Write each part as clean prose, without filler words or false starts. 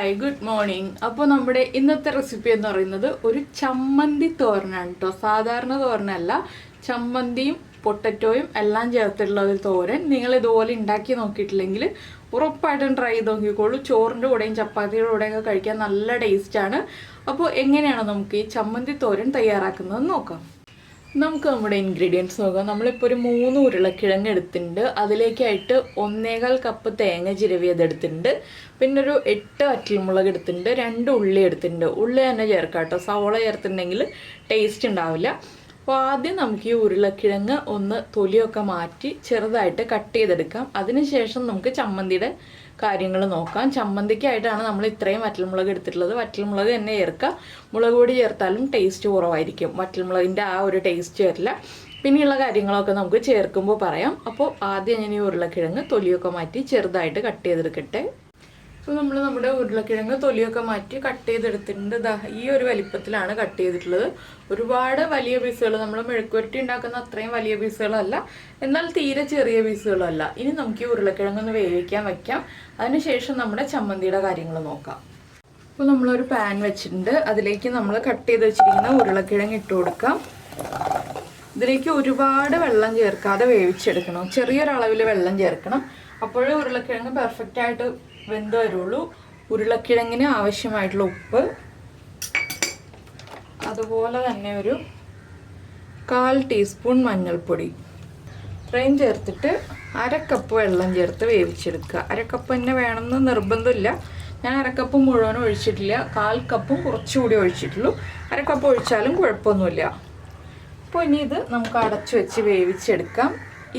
Hi good morning. അപ്പോൾ നമ്മുടെ ഇന്നത്തെ റെസിപ്പി എന്ന് പറയുന്നത് ഒരു ചമ്മന്തി തോരനാണ് കേട്ടോ. സാധാരണ തോരനല്ല, ചമ്മന്തിയും പൊട്ടറ്റോയും എല്ലാം ചേർത്തിട്ടുള്ള ഒരു തോരൻ. നിങ്ങൾ ഇതുപോലെ ഉണ്ടാക്കി നോക്കിയിട്ടില്ലെങ്കിൽ ഉറപ്പായിട്ടും ട്രൈ ചെയ്ത് നോക്കിക്കോളൂ. ചോറിൻ്റെ കൂടെയും ചപ്പാത്തിയുടെ കൂടെയൊക്കെ കഴിക്കാൻ നല്ല ടേസ്റ്റാണ്. അപ്പോൾ എങ്ങനെയാണ് നമുക്ക് ഈ ചമ്മന്തി തോരൻ തയ്യാറാക്കുന്നത് നോക്കാം. നമുക്ക് നമ്മുടെ ഇൻഗ്രീഡിയൻസ് നോക്കാം. നമ്മളിപ്പോൾ ഒരു 3 ഉരുളക്കിഴങ്ങ് എടുത്തിട്ടുണ്ട്. അതിലേക്കായിട്ട് 1.25 കപ്പ് തേങ്ങ ചിരവിയതെടുത്തിട്ടുണ്ട്. പിന്നെ ഒരു 8 വറ്റൽമുളക് എടുത്തിട്ടുണ്ട്. 2 ഉള്ളി എടുത്തിട്ടുണ്ട്. ഉള്ളി തന്നെ ചേർക്കാം കേട്ടോ, സവോള ചേർത്തിട്ടുണ്ടെങ്കിൽ ടേസ്റ്റ് ഉണ്ടാവില്ല. അപ്പോൾ ആദ്യം നമുക്ക് ഈ ഉരുളക്കിഴങ്ങ് ഒന്ന് തൊലിയൊക്കെ മാറ്റി ചെറുതായിട്ട് കട്ട് ചെയ്തെടുക്കാം. അതിനുശേഷം നമുക്ക് ചമ്മന്തിയുടെ കാര്യങ്ങൾ നോക്കാം. ചമ്മന്തിക്കായിട്ടാണ് നമ്മൾ ഇത്രയും വറ്റൽമുളക് എടുത്തിട്ടുള്ളത്. വറ്റൽമുളക് തന്നെ ചേർക്കുക. മുളക് പൊടി ചേർത്താലും ടേസ്റ്റ് കുറവായിരിക്കും, വറ്റൽമുളകിൻ്റെ ആ ഒരു ടേസ്റ്റ് വരില്ല. പിന്നെയുള്ള കാര്യങ്ങളൊക്കെ നമുക്ക് ചേർക്കുമ്പോൾ പറയാം. അപ്പോൾ ആദ്യം ഞാൻ ഈ ഉരുളക്കിഴങ്ങ് തൊലിയൊക്കെ മാറ്റി ചെറുതായിട്ട് കട്ട് ചെയ്തെടുക്കട്ടെ. അപ്പോൾ നമ്മൾ നമ്മുടെ ഉരുളക്കിഴങ്ങ് തൊലിയൊക്കെ മാറ്റി കട്ട് ചെയ്തെടുത്തിട്ടുണ്ട്. ഈ ഒരു വലിപ്പത്തിലാണ് കട്ട് ചെയ്തിട്ടുള്ളത്. ഒരുപാട് വലിയ പീസുകൾ, നമ്മൾ മെഴുക്കുവരട്ടി ഉണ്ടാക്കുന്ന അത്രയും വലിയ പീസുകളല്ല, എന്നാൽ തീരെ ചെറിയ പീസുകളല്ല. ഇനി നമുക്ക് ഈ ഉരുളക്കിഴങ്ങൊന്ന് വേവിക്കാൻ വയ്ക്കാം. അതിനുശേഷം നമ്മുടെ ചമ്മന്തിയുടെ കാര്യങ്ങൾ നോക്കാം. അപ്പോൾ നമ്മളൊരു പാൻ വെച്ചിട്ടുണ്ട്. അതിലേക്ക് നമ്മൾ കട്ട് ചെയ്ത് വെച്ചിരിക്കുന്ന ഉരുളക്കിഴങ്ങ് ഇട്ട് കൊടുക്കാം. ഇതിലേക്ക് ഒരുപാട് വെള്ളം ചേർക്കാതെ വേവിച്ചെടുക്കണം. ചെറിയൊരളവിൽ വെള്ളം ചേർക്കണം. അപ്പോഴേ ഉരുളക്കിഴങ്ങ് പെർഫെക്റ്റ് ആയിട്ട് വെന്ത് വരുള്ളൂ. ഉരുളക്കിഴങ്ങിന് ആവശ്യമായിട്ടുള്ള ഉപ്പ്, അതുപോലെ തന്നെ ഒരു 1/4 ടീസ്പൂൺ മഞ്ഞൾപ്പൊടി ഇത്രയും ചേർത്തിട്ട് 1/2 കപ്പ് വെള്ളം ചേർത്ത് വേവിച്ചെടുക്കുക. 1/2 കപ്പ് തന്നെ വേണമെന്ന് നിർബന്ധമില്ല. ഞാൻ 1/2 കപ്പ് മുഴുവനും ഒഴിച്ചിട്ടില്ല, 1/4 കപ്പും കുറച്ചുകൂടി ഒഴിച്ചിട്ടുള്ളൂ. 1/2 കപ്പ് ഒഴിച്ചാലും കുഴപ്പമൊന്നുമില്ല. അപ്പോൾ ഇനി ഇത് നമുക്ക് അടച്ചു വെച്ച് വേവിച്ചെടുക്കാം.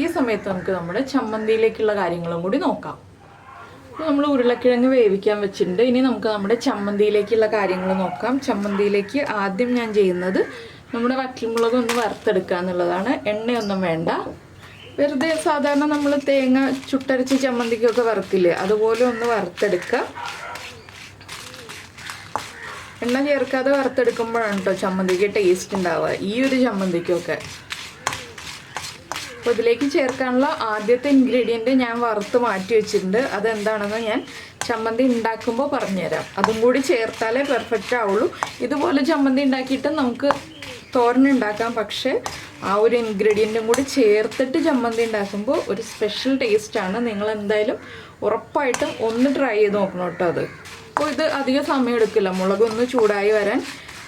ഈ സമയത്ത് നമുക്ക് നമ്മുടെ ചമ്മന്തിയിലേക്കുള്ള കാര്യങ്ങളും കൂടി നോക്കാം. അപ്പോൾ നമ്മൾ ഉരുളക്കിഴങ്ങ് വേവിക്കാൻ വെച്ചിട്ടുണ്ട്. ഇനി നമുക്ക് നമ്മുടെ ചമ്മന്തിയിലേക്കുള്ള കാര്യങ്ങൾ നോക്കാം. ചമ്മന്തിയിലേക്ക് ആദ്യം ഞാൻ ചെയ്യുന്നത് നമ്മുടെ വറ്റൽമുളക് ഒന്ന് വറുത്തെടുക്കുക എന്നുള്ളതാണ്. എണ്ണയൊന്നും വേണ്ട, വെറുതെ സാധാരണ നമ്മൾ തേങ്ങ ചുട്ടരച്ച് ചമ്മന്തിക്കൊക്കെ വറുക്കില്ലേ, അതുപോലെ ഒന്ന് വറുത്തെടുക്കുക. എണ്ണ ചേർക്കാതെ വറുത്തെടുക്കുമ്പോഴാണ് കേട്ടോ ചമ്മന്തിക്ക് ടേസ്റ്റ് ഉണ്ടാവുക, ഈ ഒരു ചമ്മന്തിക്കൊക്കെ. അപ്പോൾ ഇതിലേക്ക് ചേർക്കാനുള്ള ആദ്യത്തെ ഇൻഗ്രീഡിയൻറ്റ് ഞാൻ വറുത്ത് മാറ്റി വെച്ചിട്ടുണ്ട്. അതെന്താണെന്ന് ഞാൻ ചമ്മന്തി ഉണ്ടാക്കുമ്പോൾ പറഞ്ഞുതരാം. അതും കൂടി ചേർത്താലേ പെർഫെക്റ്റ് ആവുള്ളൂ. ഇതുപോലെ ചമ്മന്തി ഉണ്ടാക്കിയിട്ട് നമുക്ക് തോരൻ ഉണ്ടാക്കാം, പക്ഷേ ആ ഒരു ഇൻഗ്രീഡിയൻറ്റും കൂടി ചേർത്തിട്ട് ചമ്മന്തി ഉണ്ടാക്കുമ്പോൾ ഒരു സ്പെഷ്യൽ ടേസ്റ്റാണ്. നിങ്ങൾ എന്തായാലും ഉറപ്പായിട്ടും ഒന്ന് ട്രൈ ചെയ്ത് നോക്കണം കേട്ടോ അത്. അപ്പോൾ ഇത് അധികം സമയം എടുക്കില്ല, മുളകൊന്ന് ചൂടായി വരാൻ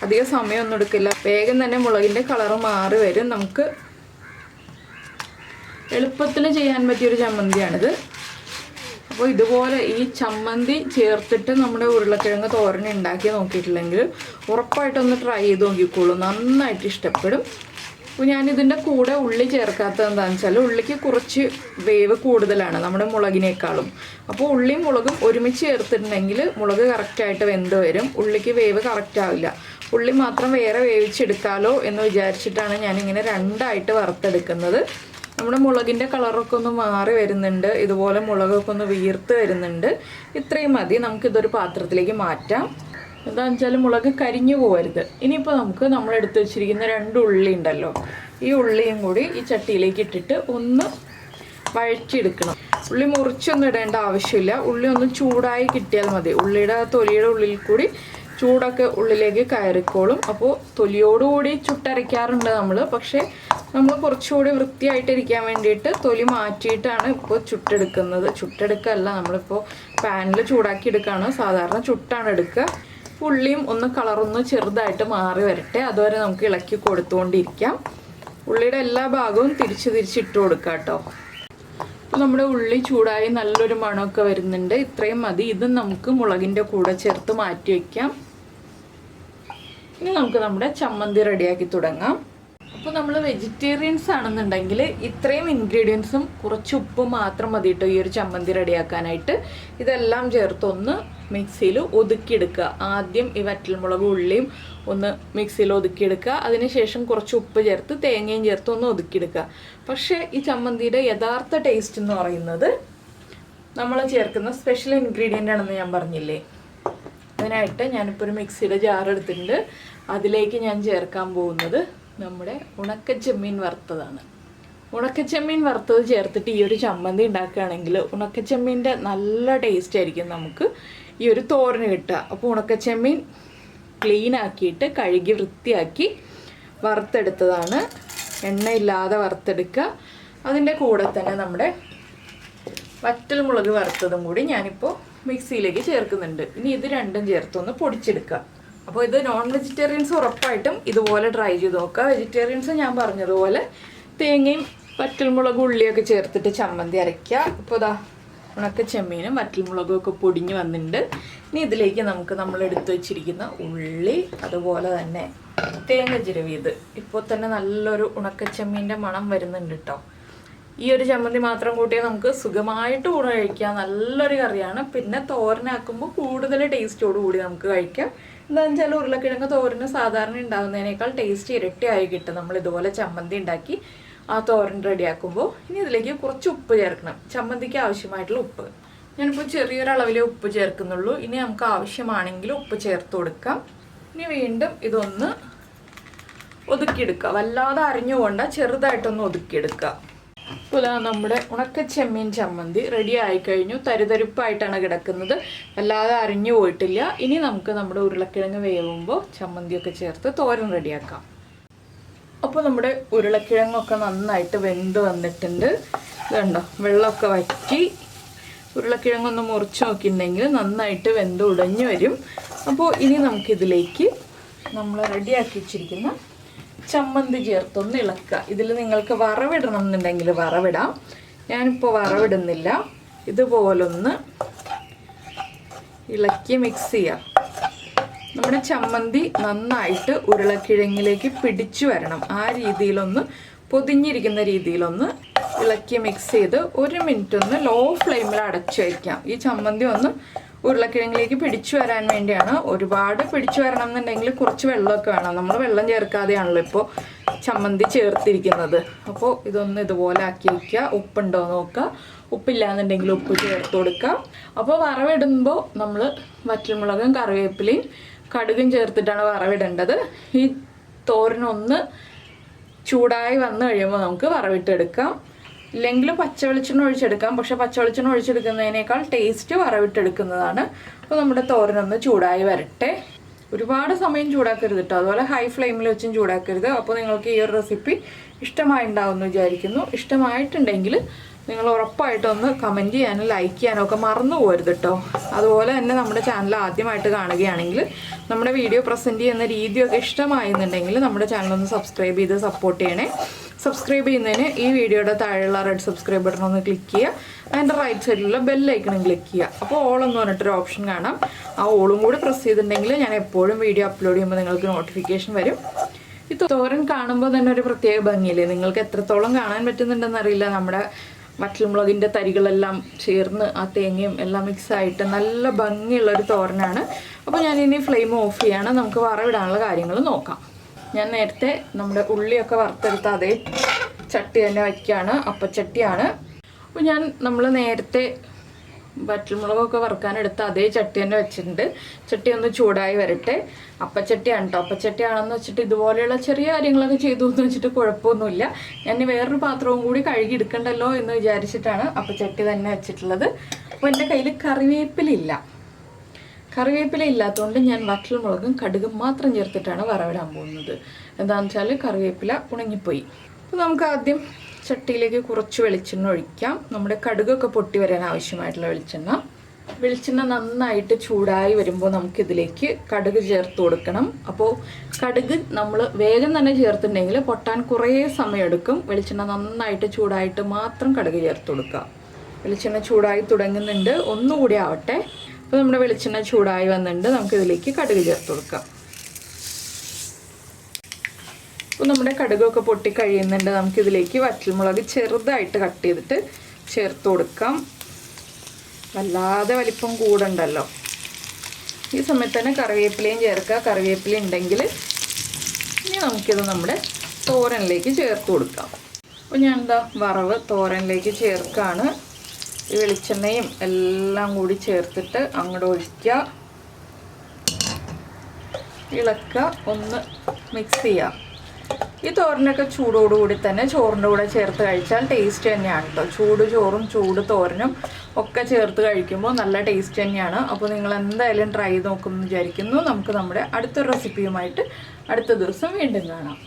അധികം സമയമൊന്നും എടുക്കില്ല. വേഗം തന്നെ മുളകിൻ്റെ കളറ് മാറി വരും. നമുക്ക് എളുപ്പത്തിൽ ചെയ്യാൻ പറ്റിയൊരു ചമ്മന്തിയാണിത്. അപ്പോൾ ഇതുപോലെ ഈ ചമ്മന്തി ചേർത്തിട്ട് നമ്മുടെ ഉരുളക്കിഴങ്ങ് തോരൻ ഉണ്ടാക്കി നോക്കിയിട്ടില്ലെങ്കിൽ ഉറപ്പായിട്ടൊന്ന് ട്രൈ ചെയ്ത് നോക്കിക്കോളൂ, നന്നായിട്ട് ഇഷ്ടപ്പെടും. അപ്പോൾ ഞാനിതിൻ്റെ കൂടെ ഉള്ളി ചേർക്കാത്തത് എന്താണെന്ന് വെച്ചാൽ ഉള്ളിക്ക് കുറച്ച് വേവ് കൂടുതലാണ് നമ്മുടെ മുളകിനേക്കാളും. അപ്പോൾ ഉള്ളിയും മുളകും ഒരുമിച്ച് ചേർത്തിട്ടുണ്ടെങ്കിൽ മുളക് കറക്റ്റായിട്ട് വെന്ത് വരും, ഉള്ളിക്ക് വേവ് കറക്റ്റ് ആവില്ല. ഉള്ളി മാത്രം വേറെ വേവിച്ചെടുക്കാമല്ലോ എന്ന് വിചാരിച്ചിട്ടാണ് ഞാനിങ്ങനെ രണ്ടായിട്ട് വറുത്തെടുക്കുന്നത്. നമ്മുടെ മുളകിൻ്റെ കളറൊക്കെ ഒന്ന് മാറി വരുന്നുണ്ട്, ഇതുപോലെ മുളകൊക്കെ ഒന്ന് വീർത്ത് വരുന്നുണ്ട്. ഇത്രയും മതി. നമുക്കിതൊരു പാത്രത്തിലേക്ക് മാറ്റാം. എന്താണെന്ന് വെച്ചാൽ മുളക് കരിഞ്ഞു പോകരുത്. ഇനിയിപ്പോൾ നമുക്ക് നമ്മൾ എടുത്ത് വെച്ചിരിക്കുന്ന 2 ഉള്ളി ഉണ്ടല്ലോ, ഈ ഉള്ളിയും കൂടി ഈ ചട്ടിയിലേക്ക് ഇട്ടിട്ട് ഒന്ന് വഴറ്റിയെടുക്കണം. ഉള്ളി മുറിച്ചൊന്നും ഇടേണ്ട ആവശ്യമില്ല, ഉള്ളി ഒന്ന് ചൂടായി കിട്ടിയാൽ മതി. ഉള്ളിയുടെ തൊലിയുടെ ഉള്ളിൽ കൂടി ചൂടൊക്കെ ഉള്ളിലേക്ക് കയറിക്കോളും. അപ്പോൾ തൊലിയോടുകൂടി ചുട്ടരയ്ക്കാറുണ്ട് നമ്മൾ, പക്ഷേ നമ്മൾ കുറച്ചുകൂടി വൃത്തിയായിട്ടിരിക്കാൻ വേണ്ടിയിട്ട് തൊലി മാറ്റിയിട്ടാണ് ഇപ്പോൾ ചുട്ടെടുക്കുന്നത്. ചുട്ടെടുക്കല്ല, നമ്മളിപ്പോൾ പാനിൽ ചൂടാക്കി എടുക്കുകയാണ്. സാധാരണ ചുട്ടാണ് എടുക്കുക. ഉള്ളിയും ഒന്ന് കളറൊന്ന് ചെറുതായിട്ട് മാറി വരട്ടെ, അതുവരെ നമുക്ക് ഇളക്കി കൊടുത്തുകൊണ്ടിരിക്കാം. ഉള്ളിയുടെ എല്ലാ ഭാഗവും തിരിച്ചിട്ട് കൊടുക്കുക കേട്ടോ. അപ്പോൾ നമ്മുടെ ഉള്ളി ചൂടായി നല്ലൊരു മണമൊക്കെ വരുന്നുണ്ട്. ഇത്രയും മതി. ഇത് നമുക്ക് മുളകിൻ്റെ കൂടെ ചേർത്ത് മാറ്റി വയ്ക്കാം. ഇനി നമുക്ക് നമ്മുടെ ചമ്മന്തി റെഡിയാക്കി തുടങ്ങാം. അപ്പോൾ നമ്മൾ വെജിറ്റേറിയൻസ് ആണെന്നുണ്ടെങ്കിൽ ഇത്രയും ഇൻഗ്രീഡിയൻസും കുറച്ച് ഉപ്പും മാത്രം മതി കേട്ടോ ഈ ഒരു ചമ്മന്തി റെഡിയാക്കാനായിട്ട്. ഇതെല്ലാം ചേർത്തൊന്ന് മിക്സിയിൽ ഒതുക്കിയെടുക്കുക. ആദ്യം ഈ വറ്റൽമുളക് ഉള്ളിയും ഒന്ന് മിക്സിയിൽ ഒതുക്കിയെടുക്കുക. അതിനുശേഷം കുറച്ച് ഉപ്പ് ചേർത്ത് തേങ്ങയും ചേർത്ത് ഒന്ന് ഒതുക്കിയെടുക്കുക. പക്ഷേ ഈ ചമ്മന്തിയുടെ യഥാർത്ഥ ടേസ്റ്റ് എന്ന് പറയുന്നത് നമ്മൾ ചേർക്കുന്ന സ്പെഷ്യൽ ഇൻഗ്രീഡിയൻ്റ് ആണെന്ന് ഞാൻ പറഞ്ഞില്ലേ. അതിനായിട്ട് ഞാനിപ്പോൾ ഒരു മിക്സിയുടെ ജാർ എടുത്തിട്ടുണ്ട്. അതിലേക്ക് ഞാൻ ചേർക്കാൻ പോകുന്നത് നമ്മുടെ ഉണക്കച്ചെമ്മീൻ വറുത്തതാണ്. ഉണക്കച്ചെമ്മീൻ വറുത്തത് ചേർത്തിട്ട് ഈ ഒരു ചമ്മന്തി ഉണ്ടാക്കുകയാണെങ്കിൽ ഉണക്കച്ചെമ്മീൻ്റെ നല്ല ടേസ്റ്റ് ആയിരിക്കും നമുക്ക് ഈ ഒരു തോരന് കിട്ടുക. അപ്പോൾ ഉണക്കച്ചെമ്മീൻ ക്ലീൻ ആക്കിയിട്ട് കഴുകി വൃത്തിയാക്കി വറുത്തെടുത്തതാണ്. എണ്ണയില്ലാതെ വറുത്തെടുക്കുക. അതിൻ്റെ കൂടെ തന്നെ നമ്മുടെ വറ്റൽ മുളക് വറുത്തതും കൂടി ഞാനിപ്പോൾ മിക്സിയിലേക്ക് ചേർക്കുന്നുണ്ട്. ഇനി ഇത് രണ്ടും ചേർത്തൊന്ന് പൊടിച്ചെടുക്കുക. അപ്പോൾ ഇത് നോൺ വെജിറ്റേറിയൻസ് ഉറപ്പായിട്ടും ഇതുപോലെ ട്രൈ ചെയ്ത് നോക്കുക. വെജിറ്റേറിയൻസ് ഞാൻ പറഞ്ഞതുപോലെ തേങ്ങയും വറ്റൽമുളകും ഉള്ളിയൊക്കെ ചേർത്തിട്ട് ചമ്മന്തി അരയ്ക്കുക. ഇപ്പോൾ ഇതാ ഉണക്കച്ചെമ്മീനും വറ്റൽമുളകും ഒക്കെ പൊടിഞ്ഞ് വന്നിട്ടുണ്ട്. ഇനി ഇതിലേക്ക് നമുക്ക് നമ്മൾ എടുത്തു വെച്ചിരിക്കുന്ന ഉള്ളി, അതുപോലെ തന്നെ തേങ്ങ ചിരവിയത്. ഇപ്പോൾ തന്നെ നല്ലൊരു ഉണക്കച്ചെമ്മീൻ്റെ മണം വരുന്നുണ്ട് കേട്ടോ. ഈ ഒരു ചമ്മന്തി മാത്രം കൂട്ടിയാൽ നമുക്ക് സുഖമായിട്ട് ഊണ് കഴിക്കാം. നല്ലൊരു കറിയാണ്. പിന്നെ തോരനാക്കുമ്പോൾ കൂടുതൽ ടേസ്റ്റോട് കൂടി നമുക്ക് കഴിക്കാം. എന്താണെന്ന് വെച്ചാൽ ഉരുളക്കിഴങ്ങ് തോരന് സാധാരണ ഉണ്ടാകുന്നതിനേക്കാൾ ടേസ്റ്റ് ഇരട്ടിയായി കിട്ടും നമ്മൾ ഇതുപോലെ ചമ്മന്തി ഉണ്ടാക്കി ആ തോരൻ റെഡിയാക്കുമ്പോൾ. ഇനി ഇതിലേക്ക് കുറച്ച് ഉപ്പ് ചേർക്കണം. ചമ്മന്തിക്ക് ആവശ്യമായിട്ടുള്ള ഉപ്പ് ഞാനിപ്പോൾ ചെറിയൊരളവിലേ ഉപ്പ് ചേർക്കുന്നുള്ളൂ. ഇനി നമുക്ക് ആവശ്യമാണെങ്കിൽ ഉപ്പ് ചേർത്ത് കൊടുക്കാം. ഇനി വീണ്ടും ഇതൊന്ന് ഒതുക്കിയെടുക്കുക. വല്ലാതെ അരിഞ്ഞുകൊണ്ട് ചെറുതായിട്ടൊന്ന് ഒതുക്കിയെടുക്കുക. ഇപ്പോൾ നമ്മുടെ ഉണക്കച്ചെമ്മീൻ ചമ്മന്തി റെഡി ആയിക്കഴിഞ്ഞു. തരിതരിപ്പായിട്ടാണ് കിടക്കുന്നത്, വല്ലാതെ അരിഞ്ഞു പോയിട്ടില്ല. ഇനി നമുക്ക് നമ്മുടെ ഉരുളക്കിഴങ്ങ് വേവുമ്പോൾ ചമ്മന്തിയൊക്കെ ചേർത്ത് തോരൻ റെഡിയാക്കാം. അപ്പോൾ നമ്മുടെ ഉരുളക്കിഴങ്ങൊക്കെ നന്നായിട്ട് വെന്ത് വന്നിട്ടുണ്ട്. ഇതുണ്ടോ, വെള്ളമൊക്കെ വറ്റി ഉരുളക്കിഴങ്ങൊന്ന് മുറിച്ച് നോക്കിയിട്ടുണ്ടെങ്കിൽ നന്നായിട്ട് വെന്ത് ഉടഞ്ഞു വരും. അപ്പോൾ ഇനി നമുക്കിതിലേക്ക് നമ്മൾ റെഡിയാക്കി വെച്ചിരിക്കുന്ന ചമ്മന്തി ചേർത്തൊന്ന് ഇളക്കുക. ഇതിൽ നിങ്ങൾക്ക് വറവിടണം എന്നുണ്ടെങ്കിൽ വറവിടാം. ഞാനിപ്പോൾ വറവിടുന്നില്ല. ഇതുപോലൊന്ന് ഇളക്കി മിക്സ് ചെയ്യാം. നമ്മുടെ ചമ്മന്തി നന്നായിട്ട് ഉരുളക്കിഴങ്ങിലേക്ക് പിടിച്ചു വരണം. ആ രീതിയിലൊന്ന് പൊതിഞ്ഞിരിക്കുന്ന രീതിയിലൊന്ന് ഇളക്കി മിക്സ് ചെയ്ത് 1 മിനിറ്റ് ഒന്ന് ലോ ഫ്ലെയിമിൽ അടച്ചു വയ്ക്കാം. ഈ ചമ്മന്തി ഒന്ന് ഉരുളക്കിഴങ്ങിലേക്ക് പിടിച്ചു വരാൻ വേണ്ടിയാണ്. ഒരുപാട് പിടിച്ചു വരണം എന്നുണ്ടെങ്കിൽ കുറച്ച് വെള്ളമൊക്കെ വേണം. നമ്മൾ വെള്ളം ചേർക്കാതെയാണല്ലോ ഇപ്പോൾ ചമ്മന്തി ചേർത്തിരിക്കുന്നത്. അപ്പോൾ ഇതൊന്ന് ഇതുപോലെ ആക്കി വയ്ക്കുക. ഉപ്പുണ്ടോ നോക്കുക. ഉപ്പില്ലാന്നുണ്ടെങ്കിൽ ഉപ്പ് ചേർത്ത് കൊടുക്കുക. അപ്പോൾ വറവിടുമ്പോൾ നമ്മൾ വറ്റൽമുളകും കറിവേപ്പിലയും കടുകും ചേർത്തിട്ടാണ് വറവിടേണ്ടത്. ഈ തോരനൊന്ന് ചൂടായി വന്നു കഴിയുമ്പോൾ നമുക്ക് വറവിട്ടെടുക്കാം. ഇല്ലെങ്കിൽ പച്ച വെളിച്ചെണ്ണ ഒഴിച്ചെടുക്കാം. പക്ഷെ പച്ച വെളിച്ചെണ്ണ ഒഴിച്ചെടുക്കുന്നതിനേക്കാൾ ടേസ്റ്റ് വറവിട്ടെടുക്കുന്നതാണ്. അപ്പോൾ നമ്മുടെ തോരനൊന്ന് ചൂടായി വരട്ടെ. ഒരുപാട് സമയം ചൂടാക്കരുത് കേട്ടോ. അതുപോലെ ഹൈ ഫ്ലെയിമിൽ വെച്ചും ചൂടാക്കരുത്. അപ്പോൾ നിങ്ങൾക്ക് ഈ ഒരു റെസിപ്പി ഇഷ്ടമായിട്ടുണ്ടാവുമെന്ന് വിചാരിക്കുന്നു. ഇഷ്ടമായിട്ടുണ്ടെങ്കിൽ നിങ്ങൾ ഉറപ്പായിട്ടൊന്ന് കമൻറ്റ് ചെയ്യാനും ലൈക്ക് ചെയ്യാനും ഒക്കെ മറന്നു പോകരുത് കേട്ടോ. അതുപോലെ തന്നെ നമ്മുടെ ചാനൽ ആദ്യമായിട്ട് കാണുകയാണെങ്കിൽ നമ്മുടെ വീഡിയോ പ്രസൻറ്റ് ചെയ്യുന്ന രീതിയൊക്കെ ഇഷ്ടമായെന്നുണ്ടെങ്കിൽ നമ്മുടെ ചാനലൊന്ന് സബ്സ്ക്രൈബ് ചെയ്ത് സപ്പോർട്ട് ചെയ്യണേ. സബ്സ്ക്രൈബ് ചെയ്യുന്നതിന് ഈ വീഡിയോയുടെ താഴെയുള്ള റെഡ് സബ്സ്ക്രൈബ് ബട്ടൺ ഒന്ന് ക്ലിക്ക് ചെയ്യുക. അതിൻ്റെ റൈറ്റ് സൈഡിലുള്ള ബെല്ലൈക്കണും ക്ലിക്ക് ചെയ്യുക. അപ്പോൾ ഓൾ എന്ന് പറഞ്ഞിട്ടൊരു ഓപ്ഷൻ കാണാം. ആ ഓളും കൂടി പ്രസ് ചെയ്തിട്ടുണ്ടെങ്കിൽ ഞാൻ എപ്പോഴും വീഡിയോ അപ്ലോഡ് ചെയ്യുമ്പോൾ നിങ്ങൾക്ക് നോട്ടിഫിക്കേഷൻ വരും. ഈ തോരൻ കാണുമ്പോൾ തന്നെ ഒരു പ്രത്യേക ഭംഗിയില്ലേ. നിങ്ങൾക്ക് എത്രത്തോളം കാണാൻ പറ്റുന്നുണ്ടെന്ന് അറിയില്ല. നമ്മുടെ വറ്റൽമുളകിൻ്റെ തരികളെല്ലാം ചേർന്ന് ആ തേങ്ങയും എല്ലാം മിക്സായിട്ട് നല്ല ഭംഗിയുള്ളൊരു തോരനാണ്. അപ്പോൾ ഞാനിനി ഫ്ലെയിം ഓഫ് ചെയ്യാണ്. നമുക്ക് വറവിടാനുള്ള കാര്യങ്ങൾ നോക്കാം. ഞാൻ നേരത്തെ നമ്മുടെ ഉള്ളിയൊക്കെ വറുത്തെടുത്ത അതേ ചട്ടി തന്നെ വയ്ക്കുകയാണ്. അപ്പച്ചട്ടിയാണ്. അപ്പോൾ നമ്മൾ നേരത്തെ വറ്റൽമുളകൊക്കെ വറുക്കാനെടുത്ത് അതേ ചട്ടി തന്നെ വെച്ചിട്ടുണ്ട്. ചട്ടി ഒന്ന് ചൂടായി വരട്ടെ. അപ്പച്ചട്ടിയാണ് കേട്ടോ. അപ്പച്ചട്ടിയാണെന്ന് വെച്ചിട്ട് ഇതുപോലെയുള്ള ചെറിയ കാര്യങ്ങളൊക്കെ ചെയ്തു എന്ന് വെച്ചിട്ട് കുഴപ്പമൊന്നുമില്ല. ഞാൻ വേറൊരു പാത്രവും കൂടി കഴുകി എടുക്കണ്ടല്ലോ എന്ന് വിചാരിച്ചിട്ടാണ് അപ്പച്ചട്ടി തന്നെ വെച്ചിട്ടുള്ളത്. അപ്പോൾ എൻ്റെ കയ്യിൽ കറിവേപ്പില ഇല്ലാത്തതുകൊണ്ട് ഞാൻ വറ്റൽമുളകും കടുകും മാത്രം ചേർത്തിട്ടാണ് വറവിടാൻ പോകുന്നത്. എന്താണെന്ന് വെച്ചാൽ കറിവേപ്പില ഉണങ്ങിപ്പോയി. അപ്പോൾ നമുക്ക് ആദ്യം ചട്ടിയിലേക്ക് കുറച്ച് വെളിച്ചെണ്ണ ഒഴിക്കാം. നമ്മുടെ കടുകൊക്കെ പൊട്ടി വരാൻ ആവശ്യമായിട്ടുള്ള വെളിച്ചെണ്ണ നന്നായിട്ട് ചൂടായി വരുമ്പോൾ നമുക്കിതിലേക്ക് കടുക് ചേർത്ത് കൊടുക്കണം. അപ്പോൾ കടുക് നമ്മൾ വേഗം തന്നെ ചേർത്തിട്ടുണ്ടെങ്കിൽ പൊട്ടാൻ കുറേ സമയമെടുക്കും. വെളിച്ചെണ്ണ നന്നായിട്ട് ചൂടായിട്ട് മാത്രം കടുക് ചേർത്ത് കൊടുക്കുക. വെളിച്ചെണ്ണ ചൂടായി തുടങ്ങുന്നുണ്ട്. ഒന്നുകൂടി ആവട്ടെ. അപ്പോൾ നമ്മുടെ വെളിച്ചെണ്ണ ചൂടായി വന്നിട്ടുണ്ട്. നമുക്കിതിലേക്ക് കടുക് ചേർത്ത് കൊടുക്കാം. അപ്പോൾ നമ്മുടെ കടുകൊക്കെ പൊട്ടി കഴിയുന്നുണ്ട്. നമുക്കിതിലേക്ക് വറ്റൽമുളക് ചെറുതായിട്ട് കട്ട് ചെയ്തിട്ട് ചേർത്ത് കൊടുക്കാം. വല്ലാതെ വലിപ്പം കൂടണ്ടല്ലോ. ഈ സമയത്ത് തന്നെ കറിവേപ്പിലയും ചേർക്കുക. കറിവേപ്പില ഉണ്ടെങ്കിൽ ഇനി നമുക്കിത് നമ്മുടെ തോരനിലേക്ക് ചേർത്ത് കൊടുക്കാം. അപ്പോൾ ഞാൻ വറവ് തോരനിലേക്ക് ചേർക്കുകയാണ്. ഈ വെളിച്ചെണ്ണയും എല്ലാം കൂടി ചേർത്തിട്ട് അങ്ങോട്ട് ഒഴിക്കുക. ഇളക്കുക. ഒന്ന് മിക്സ് ചെയ്യുക. ഈ തോരനൊക്കെ ചൂടോടുകൂടി തന്നെ ചോറിൻ്റെ കൂടെ ചേർത്ത് കഴിച്ചാൽ ടേസ്റ്റ് തന്നെയാണ് കേട്ടോ. ചൂട് ചോറും ചൂട് തോരനും ഒക്കെ ചേർത്ത് കഴിക്കുമ്പോൾ നല്ല ടേസ്റ്റ് തന്നെയാണ്. അപ്പോൾ നിങ്ങൾ എന്തായാലും ട്രൈ ചെയ്ത് നോക്കുമെന്ന് വിചാരിക്കുന്നു. നമുക്ക് നമ്മുടെ അടുത്തൊരു റെസിപ്പിയുമായിട്ട് അടുത്ത ദിവസം വീണ്ടും കാണാം.